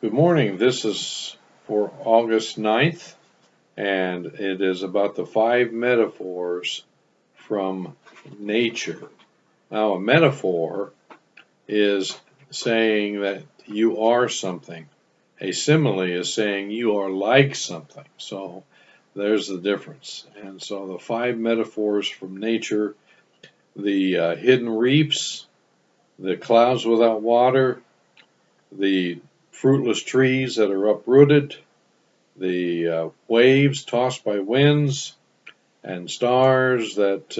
Good morning. This is for August 9th, and it is about the five metaphors from nature. Now, a metaphor is saying that you are something. A simile is saying you are like something. So there's the difference. And so the five metaphors from nature, the hidden reefs, the clouds without water, the fruitless trees that are uprooted, the waves tossed by winds, and stars that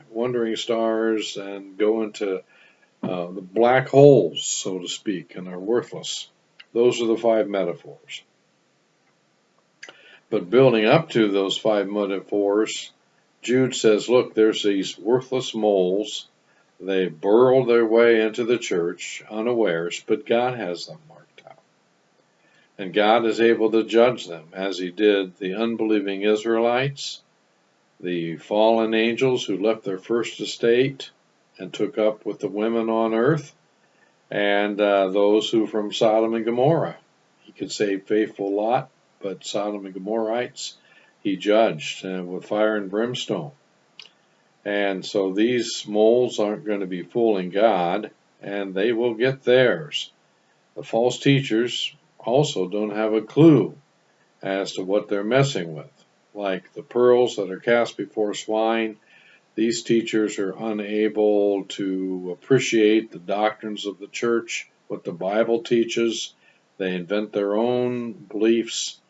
wandering stars, and go into the black holes, so to speak, and are worthless. Those are the five metaphors. But building up to those five metaphors, Jude says, look, there's these worthless moles. They burrowed their way into the church unawares, but God has them marked out. And God is able to judge them as he did the unbelieving Israelites, the fallen angels who left their first estate and took up with the women on earth, and those who from Sodom and Gomorrah. He could save faithful Lot, but Sodom and Gomorrites he judged with fire and brimstone. And so these moles aren't going to be fooling God, and they will get theirs. The false teachers also don't have a clue as to what they're messing with. Like the pearls that are cast before swine, these teachers are unable to appreciate the doctrines of the church, what the Bible teaches. They invent their own beliefs,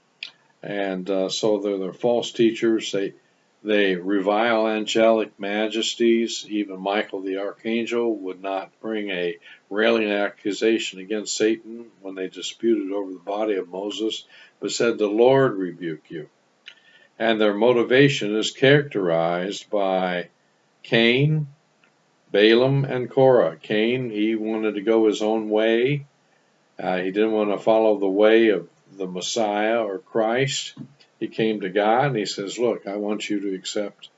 and so they're false teachers. They revile angelic majesties. Even Michael the archangel would not bring a railing accusation against Satan when they disputed over the body of Moses, but said, "The Lord rebuke you." And their motivation is characterized by Cain, Balaam, and Korah. Cain, he wanted to go his own way. He didn't want to follow the way of the Messiah or Christ. He came to God and he says, look, I want you to accept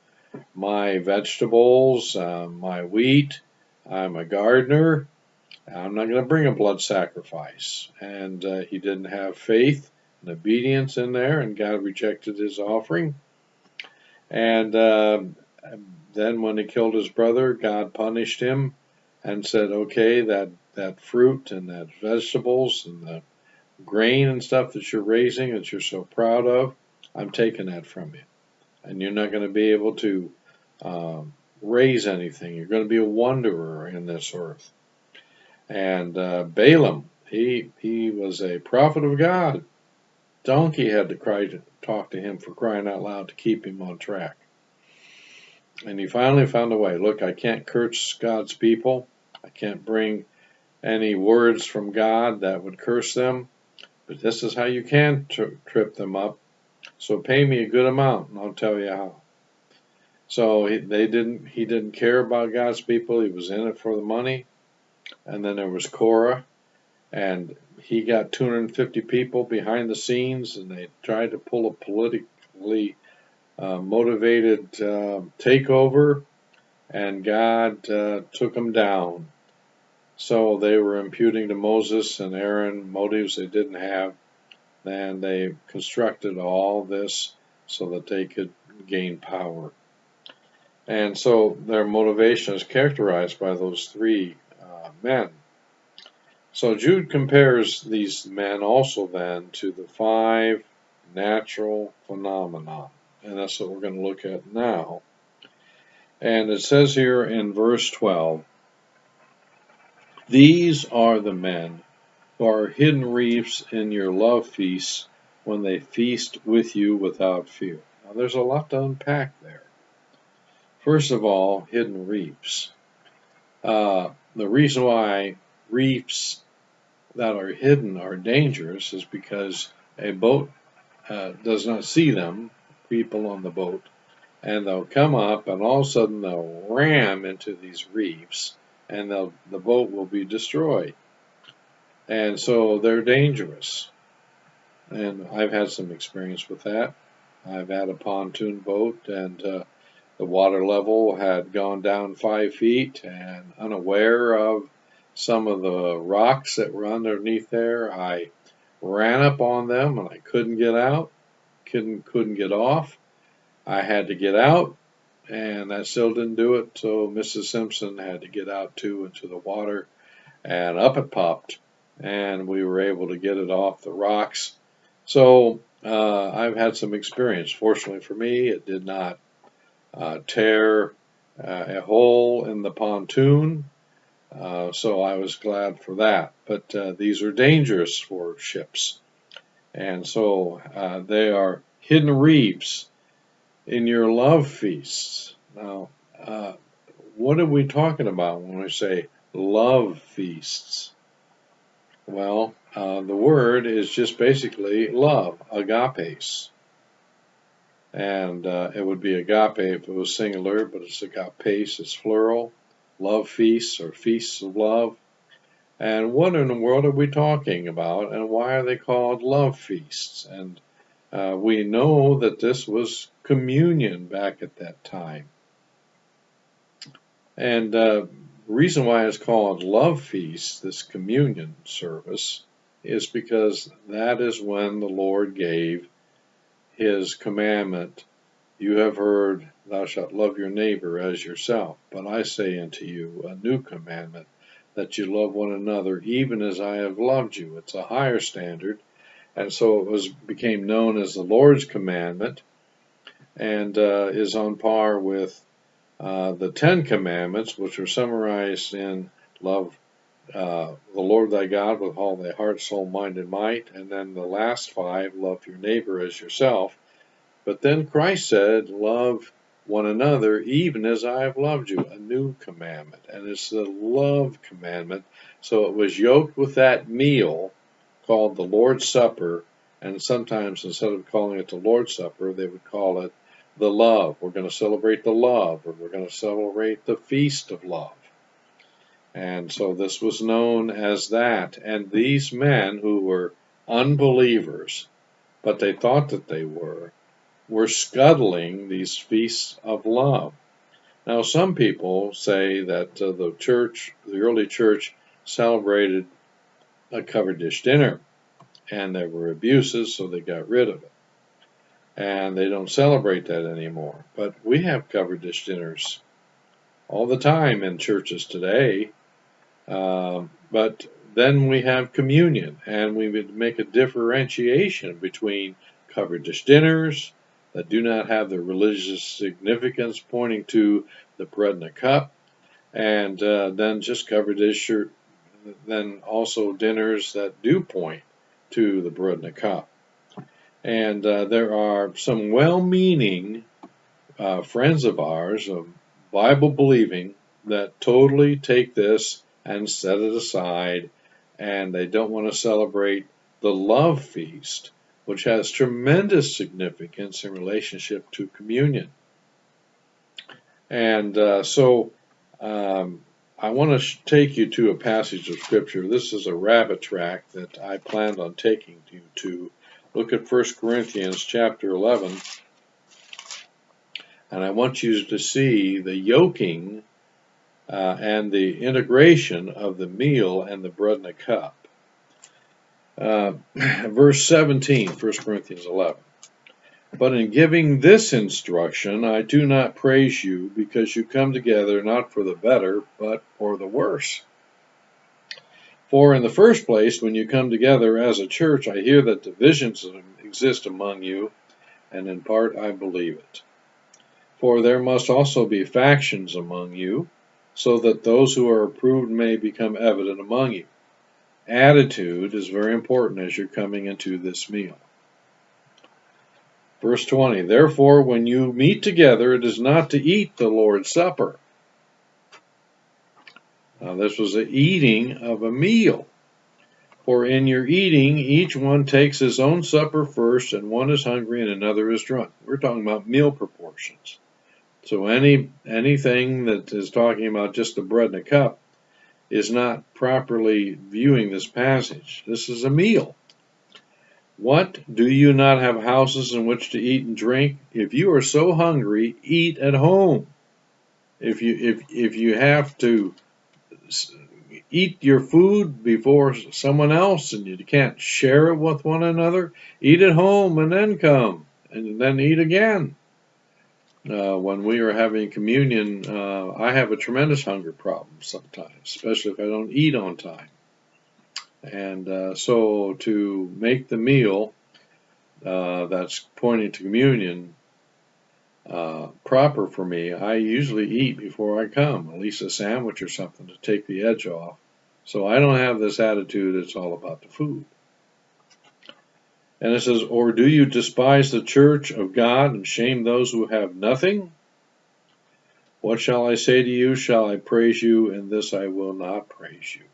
my vegetables, my wheat. I'm a gardener. I'm not going to bring a blood sacrifice. And he didn't have faith and obedience in there, and God rejected his offering. And then when he killed his brother, God punished him and said, okay, that fruit and that vegetables and the grain and stuff that you're raising that you're so proud of, I'm taking that from you. And you're not going to be able to raise anything. You're going to be a wanderer in this earth. And Balaam, he was a prophet of God. Donkey had to talk to him for crying out loud to keep him on track. And he finally found a way. Look, I can't curse God's people. I can't bring any words from God that would curse them. But this is how you can trip them up. So pay me a good amount, and I'll tell you how. So he didn't care about God's people. He was in it for the money. And then there was Korah, and he got 250 people behind the scenes, and they tried to pull a politically motivated takeover, and God took them down. So they were imputing to Moses and Aaron motives they didn't have, and they constructed all this so that they could gain power. And so their motivation is characterized by those three men. So Jude compares these men also then to the five natural phenomena, and that's what we're going to look at now. And it says here in verse 12, these are the men who are hidden reefs in your love feasts when they feast with you without fear. Now there's a lot to unpack there. First of all, hidden reefs. The reason why reefs that are hidden are dangerous is because a boat does not see them, people on the boat, and they'll come up and all of a sudden they'll ram into these reefs and the boat will be destroyed. And so they're dangerous. And I've had some experience with that. I've had a pontoon boat, and the water level had gone down 5 feet, and unaware of some of the rocks that were underneath there. I ran up on them and I couldn't get out, couldn't get off. I had to get out, and that still didn't do it. So Mrs. Simpson had to get out too into the water, and up it popped, and we were able to get it off the rocks. So I've had some experience. Fortunately for me, it did not tear a hole in the pontoon. So I was glad for that. But these are dangerous for ships. And so they are hidden reefs in your love feasts. Now, uh, what are we talking about when we say love feasts? Well, the word is just basically love, agapes. And it would be agape if it was singular, but it's agapes, it's plural. Love feasts or feasts of love. And what in the world are we talking about, and why are they called love feasts? And we know that this was communion back at that time. And the reason why it's called love feast, this communion service, is because that is when the Lord gave his commandment. You have heard, thou shalt love your neighbor as yourself. But I say unto you a new commandment, that you love one another even as I have loved you. It's a higher standard. And so it became known as the Lord's commandment, and is on par with the Ten Commandments, which are summarized in love the Lord thy God with all thy heart, soul, mind, and might. And then the last five, love your neighbor as yourself. But then Christ said, love one another even as I have loved you, a new commandment. And it's the love commandment. So it was yoked with that meal called the Lord's Supper. And sometimes instead of calling it the Lord's Supper, they would call it the love. We're going to celebrate the love, or we're going to celebrate the feast of love. And so this was known as that. And these men who were unbelievers, but they thought that they were scuttling these feasts of love. Now, some people say that the early church, celebrated a covered dish dinner, and there were abuses, so they got rid of it. And they don't celebrate that anymore. But we have covered dish dinners all the time in churches today. But then we have communion, and we would make a differentiation between covered dish dinners that do not have the religious significance pointing to the bread and the cup, and then just covered dish, then also dinners that do point to the bread and the cup. And there are some well-meaning friends of ours, Bible believing, that totally take this and set it aside, and they don't want to celebrate the love feast, which has tremendous significance in relationship to communion. And I want to take you to a passage of Scripture. This is a rabbit track that I planned on taking you to. Look at 1 Corinthians chapter 11. And I want you to see the yoking and the integration of the meal and the bread and the cup. Verse 17, 1 Corinthians 11. But in giving this instruction, I do not praise you, because you come together not for the better, but for the worse. For in the first place, when you come together as a church, I hear that divisions exist among you, and in part I believe it. For there must also be factions among you, so that those who are approved may become evident among you. Attitude is very important as you're coming into this meal. Verse 20, therefore, when you meet together, it is not to eat the Lord's Supper. Now, this was the eating of a meal. For in your eating, each one takes his own supper first, and one is hungry and another is drunk. We're talking about meal proportions. So anything that is talking about just the bread and a cup is not properly viewing this passage. This is a meal. What, do you not have houses in which to eat and drink? If you are so hungry, eat at home. If you have to eat your food before someone else and you can't share it with one another? Eat at home and then come and then eat again. When we are having communion, I have a tremendous hunger problem sometimes, especially if I don't eat on time. And so to make the meal that's pointing to communion proper for me, I usually eat before I come, at least a sandwich or something to take the edge off. So I don't have this attitude, it's all about the food. And it says, or do you despise the church of God and shame those who have nothing? What shall I say to you? Shall I praise you? In this I will not praise you.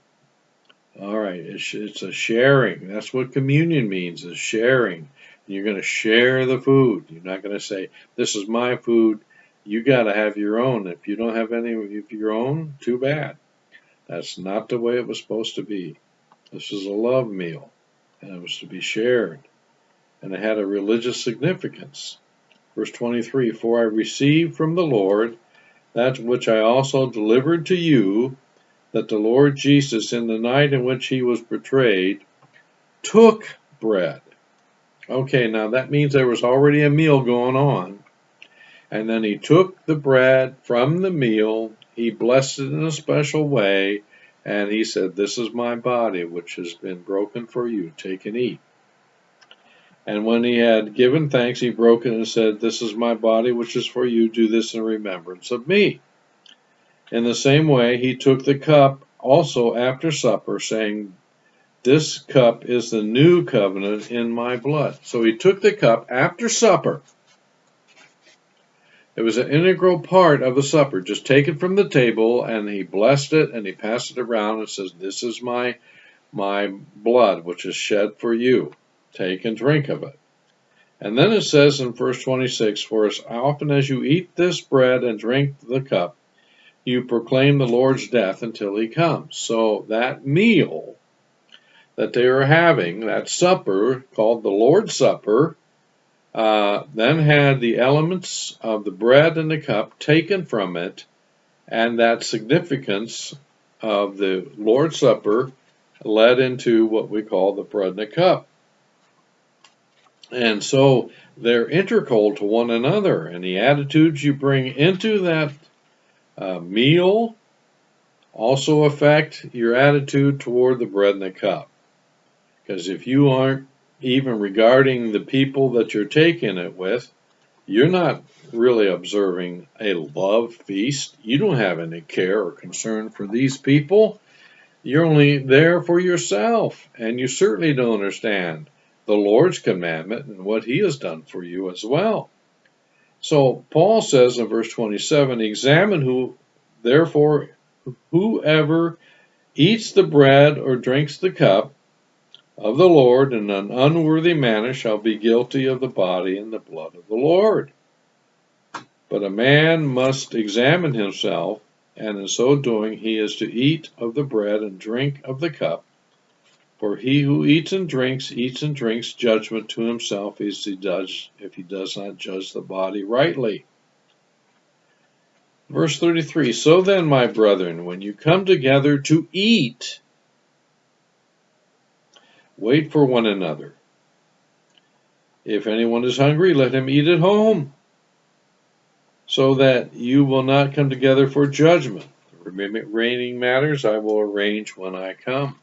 All right, it's a sharing. That's what communion means, is sharing. You're going to share the food. You're not going to say, this is my food. You got to have your own. If you don't have any of your own, too bad. That's not the way it was supposed to be. This is a love meal, and it was to be shared. And it had a religious significance. Verse 23, for I received from the Lord that which I also delivered to you, that the Lord Jesus, in the night in which he was betrayed, took bread. Okay, now that means there was already a meal going on. And then he took the bread from the meal, he blessed it in a special way, and he said, this is my body, which has been broken for you. Take and eat. And when he had given thanks, he broke it and said, this is my body, which is for you. Do this in remembrance of me. In the same way, he took the cup also after supper, saying, this cup is the new covenant in my blood. So he took the cup after supper. It was an integral part of the supper, just taken from the table, and he blessed it, and he passed it around and says, this is my blood, which is shed for you. Take and drink of it. And then it says in verse 26, for as often as you eat this bread and drink the cup, you proclaim the Lord's death until he comes. So that meal that they are having, that supper called the Lord's Supper, then had the elements of the bread and the cup taken from it, and that significance of the Lord's Supper led into what we call the bread and the cup. And so they're integral to one another, and the attitudes you bring into that meal also affect your attitude toward the bread and the cup. Because if you aren't even regarding the people that you're taking it with, you're not really observing a love feast. You don't have any care or concern for these people. You're only there for yourself, and you certainly don't understand the Lord's commandment and what he has done for you as well. So Paul says in verse 27, examine therefore whoever eats the bread or drinks the cup of the Lord in an unworthy manner shall be guilty of the body and the blood of the Lord. But a man must examine himself, and in so doing he is to eat of the bread and drink of the cup. For he who eats and drinks judgment to himself if he does not judge the body rightly. Verse 33, so then, my brethren, when you come together to eat, wait for one another. If anyone is hungry, let him eat at home, so that you will not come together for judgment. The remaining matters I will arrange when I come.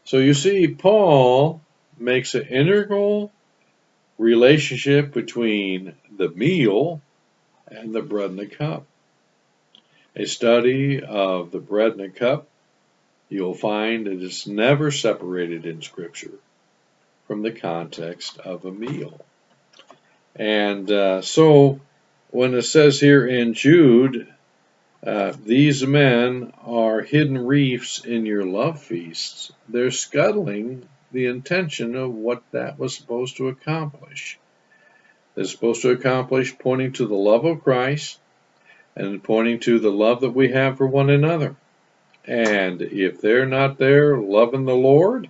So you see, Paul makes an integral relationship between the meal and the bread and the cup. A study of the bread and the cup, you'll find it is never separated in Scripture from the context of a meal. And so when it says here in Jude, these men are hidden reefs in your love feasts, they're scuttling the intention of what that was supposed to accomplish. It's supposed to accomplish pointing to the love of Christ and pointing to the love that we have for one another. And if they're not there loving the Lord,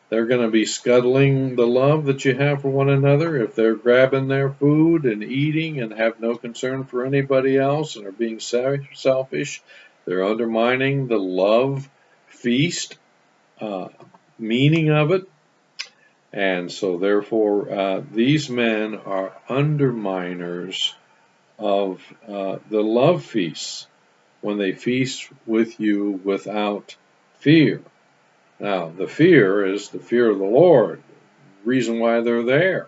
they're going to be scuttling the love that you have for one another. If they're grabbing their food and eating and have no concern for anybody else and are being selfish, They're undermining the love feast meaning of it. And so, therefore, these men are underminers of the love feasts when they feast with you without fear. Now, the fear is the fear of the Lord, reason why they're there.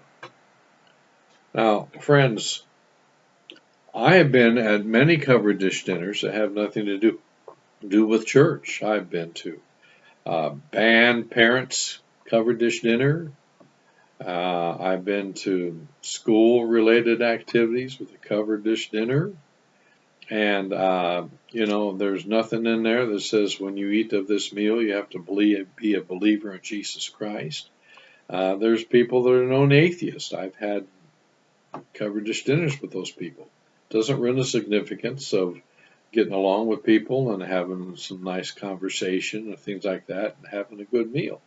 Now, friends, I have been at many covered dish dinners that have nothing to do with church. I've been to band parents covered dish dinner. I've been to school-related activities with a covered dish dinner. And, there's nothing in there that says when you eat of this meal, you have to be a believer in Jesus Christ. There's people that are known atheists. I've had covered dish dinners with those people. Doesn't run the significance of getting along with people and having some nice conversation and things like that and having a good meal.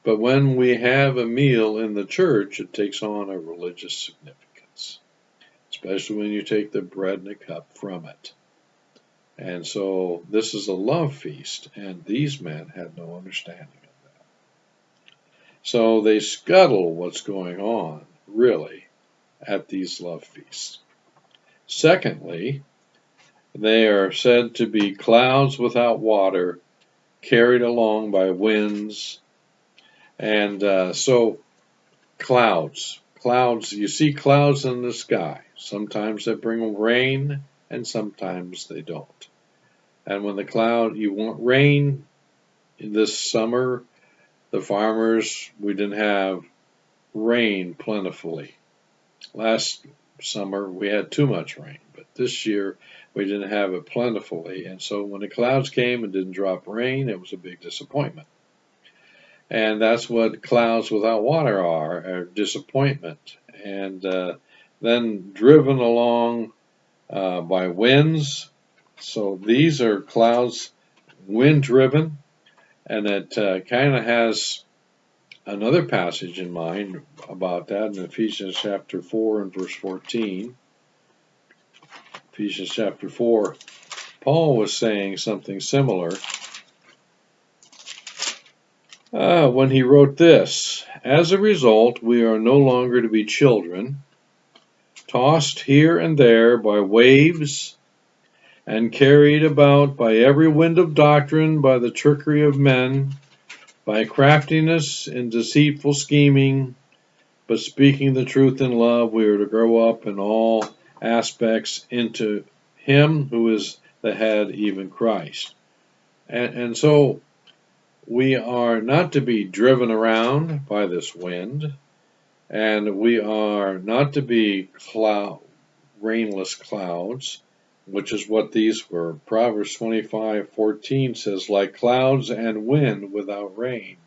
But when we have a meal in the church, it takes on a religious significance, especially when you take the bread and the cup from it. And so this is a love feast, and these men had no understanding of that. So they scuttle what's going on, really, at these love feasts. Secondly, they are said to be clouds without water, carried along by winds. And so clouds, you see clouds in the sky. Sometimes they bring rain, and sometimes they don't. And when you want rain this summer, the farmers, we didn't have rain plentifully. Last summer we had too much rain, but this year we didn't have it plentifully. And so when the clouds came and didn't drop rain, it was a big disappointment. And that's what clouds without water are disappointment. And then driven along by winds. So these are clouds wind driven. And it kind of has another passage in mind about that in Ephesians chapter 4 and verse 14. Ephesians chapter 4, Paul was saying something similar when he wrote this. As a result, we are no longer to be children, tossed here and there by waves and carried about by every wind of doctrine, by the trickery of men, by craftiness and deceitful scheming, but speaking the truth in love, we are to grow up in all aspects into Him who is the head, even Christ. And so we are not to be driven around by this wind, and we are not to be rainless clouds, which is what these were. Proverbs 25:14 says, like clouds and wind without rain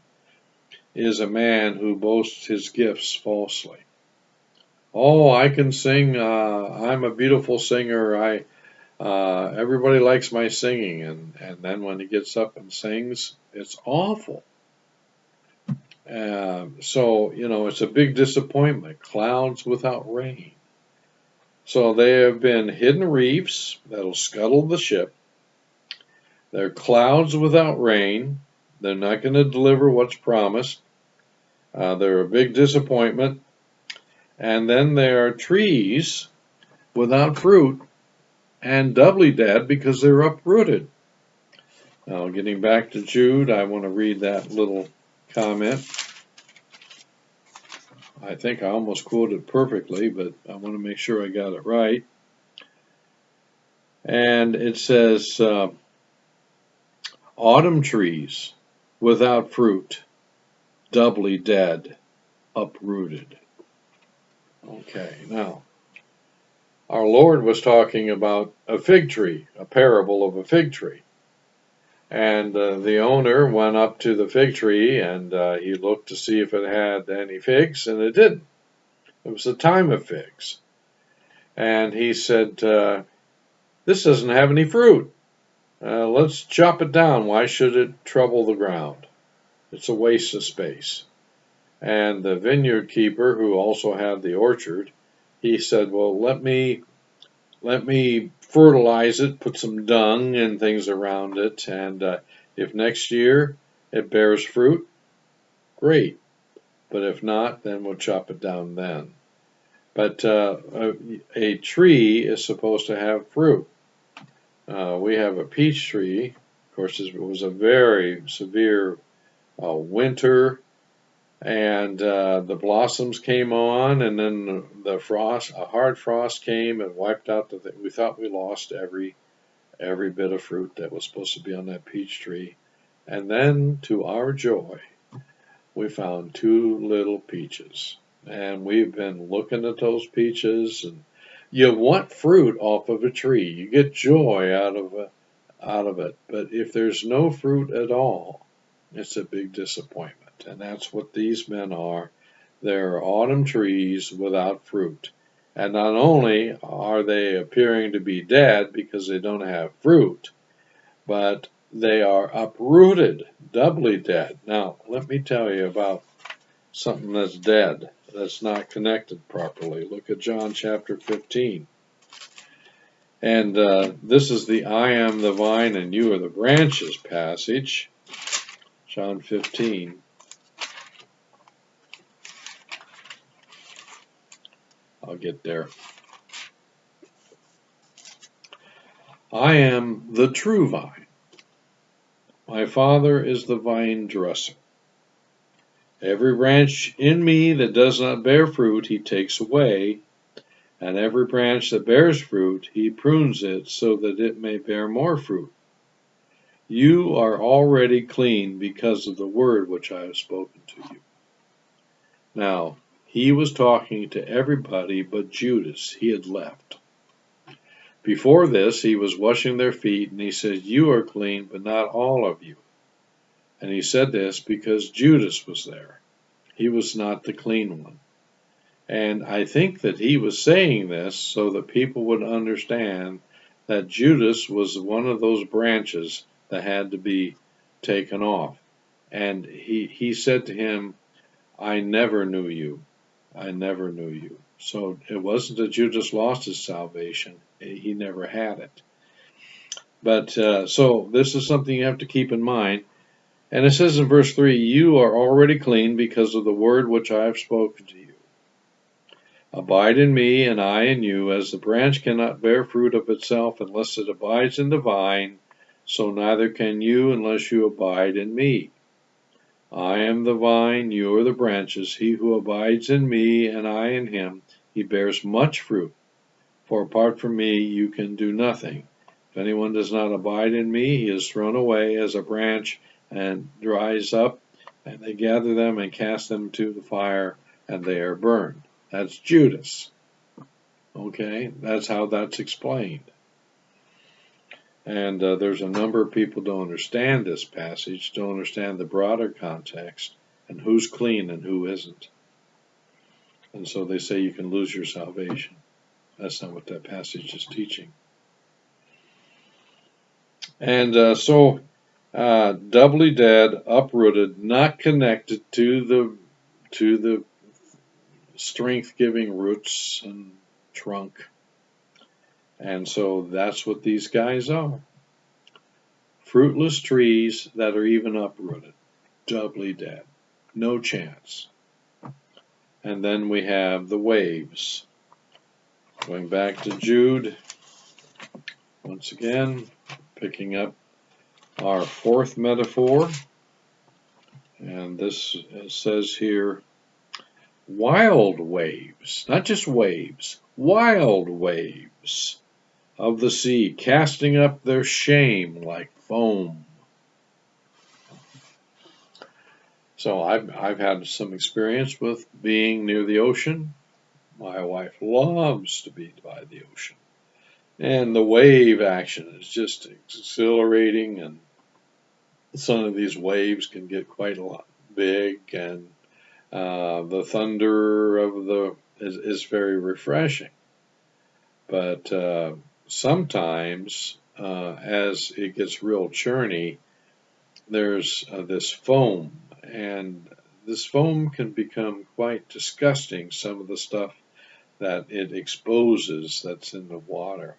is a man who boasts his gifts falsely. Oh, I can sing. I'm a beautiful singer. Everybody likes my singing, and then when he gets up and sings, it's awful. So it's a big disappointment. Clouds without rain. So they have been hidden reefs that'll scuttle the ship. They're clouds without rain. They're not going to deliver what's promised. They're a big disappointment. And then there are trees without fruit and doubly dead because they're uprooted. Now, getting back to Jude, I want to read that little comment. I think I almost quoted perfectly, but I want to make sure I got it right. And it says, autumn trees without fruit, doubly dead, uprooted. Okay, now, our Lord was talking about a fig tree, a parable of a fig tree. And the owner went up to the fig tree and he looked to see if it had any figs, and it didn't. It was the time of figs. And he said, this doesn't have any fruit. Let's chop it down. Why should it trouble the ground? It's a waste of space. And the vineyard keeper, who also had the orchard, he said, well, let me let me fertilize it, put some dung and things around it, and if next year it bears fruit, great. But if not, then we'll chop it down then. But a tree is supposed to have fruit. We have a peach tree. Of course, it was a very severe winter, and the blossoms came on, and then the frost, a hard frost came and wiped out the thing. We thought we lost every bit of fruit that was supposed to be on that peach tree. And then, to our joy, we found two little peaches. And we've been looking at those peaches, and you want fruit off of a tree. You get joy out of it. But if there's no fruit at all, it's a big disappointment. And that's what these men are. They're autumn trees without fruit. And not only are they appearing to be dead because they don't have fruit, but they are uprooted, doubly dead. Now, let me tell you about something that's dead, that's not connected properly. Look at John chapter 15. And this is the I am the vine and you are the branches passage. John 15. I'll get there. I am the true vine. My Father is the vine dresser. Every branch in me that does not bear fruit, he takes away, and every branch that bears fruit, he prunes it so that it may bear more fruit. You are already clean because of the word which I have spoken to you. Now, he was talking to everybody but Judas. He had left. Before this, he was washing their feet, and he said, You are clean, but not all of you. And he said this because Judas was there. He was not the clean one. And I think that he was saying this so that people would understand that Judas was one of those branches that had to be taken off. And he said to him, I never knew you. I never knew you. So it wasn't that Judas lost his salvation. He never had it. But so this is something you have to keep in mind. And it says in verse 3, You are already clean because of the word which I have spoken to you. Abide in me, and I in you, as the branch cannot bear fruit of itself unless it abides in the vine, so neither can you unless you abide in me. I am the vine, you are the branches. He who abides in me, and I in him, he bears much fruit. For apart from me, you can do nothing. If anyone does not abide in me, he is thrown away as a branch and dries up, and they gather them and cast them to the fire, and they are burned. That's Judas. Okay, that's how that's explained. And there's a number of people who don't understand this passage, don't understand the broader context, and who's clean and who isn't. And so they say you can lose your salvation. That's not what that passage is teaching. And doubly dead, uprooted, not connected to the strength-giving roots and trunk. And so that's what these guys are. Fruitless trees that are even uprooted, doubly dead, no chance. And then we have the waves. Going back to Jude, once again, picking up our fourth metaphor. And this says here, wild waves, not just waves, wild waves of the sea, casting up their shame like foam. So I've had some experience with being near the ocean. My wife loves to be by the ocean. And the wave action is just exhilarating, and some of these waves can get quite a lot big, and the thunder of is very refreshing. But sometimes, as it gets real churny, there's this foam, and this foam can become quite disgusting. Some of the stuff that it exposes that's in the water.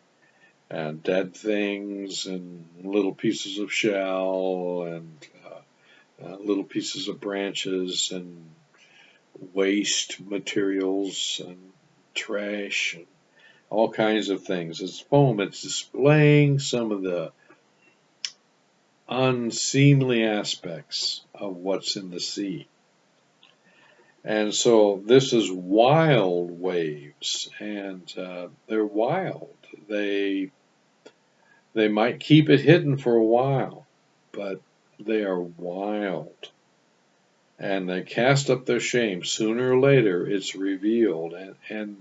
And dead things and little pieces of shell and little pieces of branches and waste materials and trash and all kinds of things. It's foam. It's displaying some of the unseemly aspects of what's in the sea. And so this is wild waves, and they're wild. They they might keep it hidden for a while, but they are wild. And they cast up their shame. Sooner or later, it's revealed. And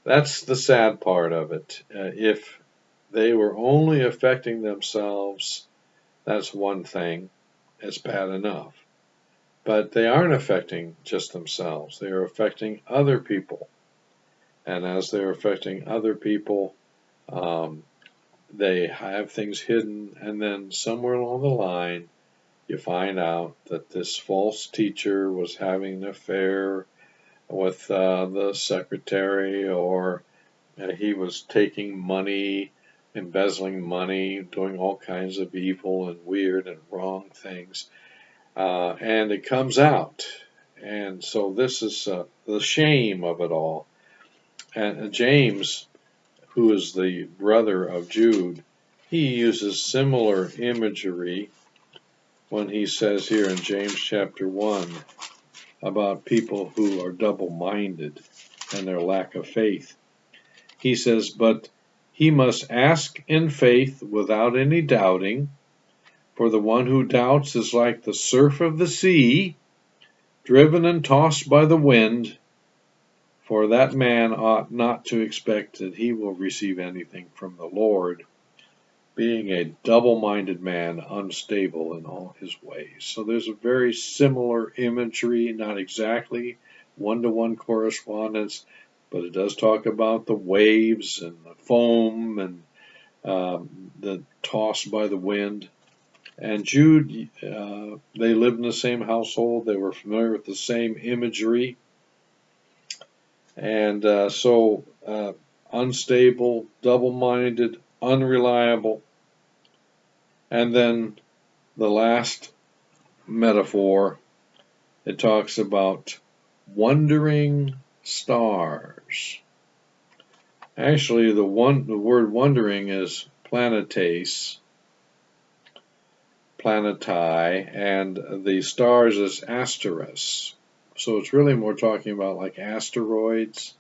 that's the sad part of it. If they were only affecting themselves, that's one thing. It's bad enough. But they aren't affecting just themselves. They are affecting other people. And as they're affecting other people, um, they have things hidden. And then somewhere along the line, you find out that this false teacher was having an affair with the secretary, or he was taking money, embezzling money, doing all kinds of evil and weird and wrong things. And it comes out. And so this is the shame of it all. And James, who is the brother of Jude, he uses similar imagery when he says here in James chapter 1 about people who are double-minded and their lack of faith. He says, but he must ask in faith without any doubting, for the one who doubts is like the surf of the sea, driven and tossed by the wind. For that man ought not to expect that he will receive anything from the Lord, being a double-minded man, unstable in all his ways. So there's a very similar imagery, not exactly one-to-one correspondence, but it does talk about the waves and the foam and the toss by the wind. And Jude, they lived in the same household. They were familiar with the same imagery. And so unstable, double-minded, unreliable. And then the last metaphor, it talks about wandering stars. Actually, the word wandering is planetes, planetae, and the stars is asteros. So it's really more talking about like asteroids.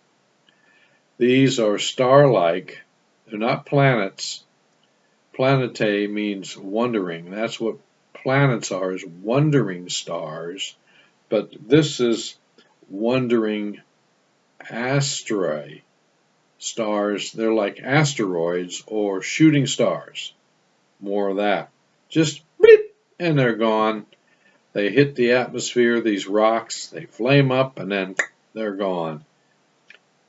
These are star-like. They're not planets. Planetae means wandering. That's what planets are, is wandering stars. But this is wandering asteroid stars. They're like asteroids or shooting stars. More of that. Just beep, and they're gone. They hit the atmosphere, these rocks, they flame up, and then they're gone.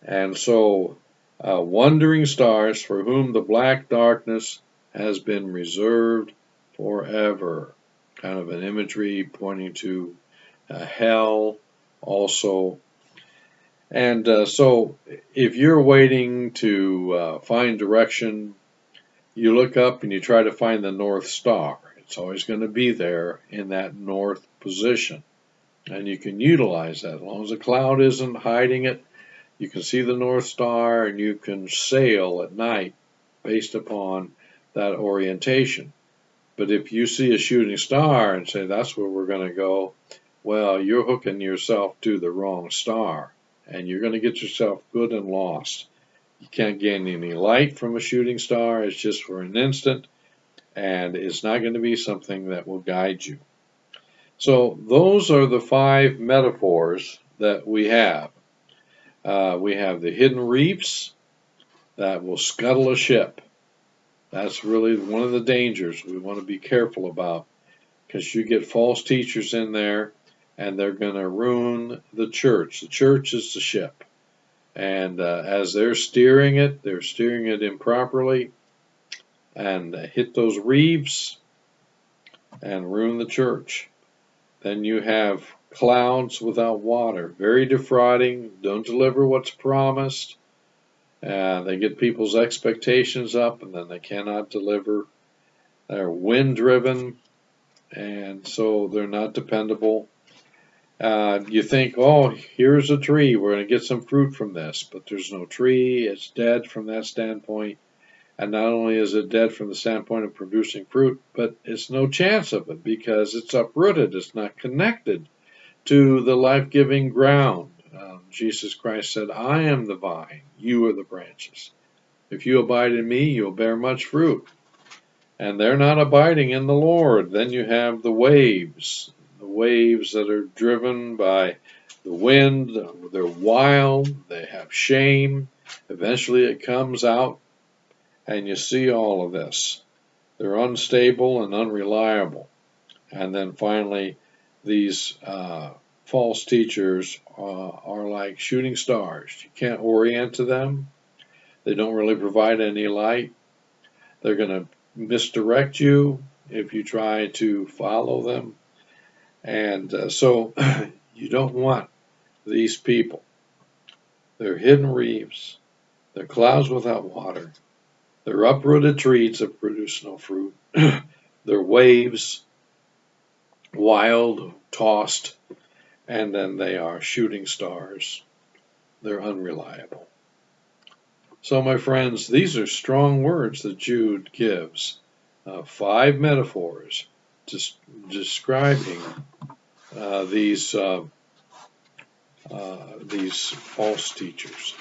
And so, wandering stars for whom the black darkness has been reserved forever. Kind of an imagery pointing to hell also. And so if you're waiting to find direction, you look up and you try to find the North Star. It's always going to be there in that north position. And you can utilize that. As long as the cloud isn't hiding it, you can see the North Star and you can sail at night based upon that orientation. But if you see a shooting star and say that's where we're going to go, well, you're hooking yourself to the wrong star, and you're going to get yourself good and lost. You can't gain any light from a shooting star. It's just for an instant, and it's not going to be something that will guide you. So those are the 5 metaphors that we have. We have the hidden reefs that will scuttle a ship. That's really one of the dangers we want to be careful about, because you get false teachers in there and they're going to ruin the church. The church is the ship. And as they're steering it improperly and hit those reefs and ruin the church. Then you have clouds without water, very defrauding, don't deliver what's promised. They get people's expectations up and then they cannot deliver. They're wind driven, and so they're not dependable. You think, oh, here's a tree, we're going to get some fruit from this, but there's no tree, it's dead from that standpoint. And not only is it dead from the standpoint of producing fruit, but it's no chance of it because it's uprooted, it's not connected to the life giving ground. Jesus Christ said, I am the vine, you are the branches. If you abide in me, you'll bear much fruit. And they're not abiding in the Lord. Then you have the waves that are driven by the wind. They're wild, they have shame. Eventually it comes out, and you see all of this. They're unstable and unreliable. And then finally, these false teachers are like shooting stars. You can't orient to them. They don't really provide any light. They're going to misdirect you if you try to follow them. And so you don't want these people. They're hidden reefs. They're clouds without water. They're uprooted trees that produce no fruit. They're waves, wild, tossed, and then they are shooting stars. They're unreliable. So, my friends, these are strong words that Jude gives. 5 metaphors describing these false teachers.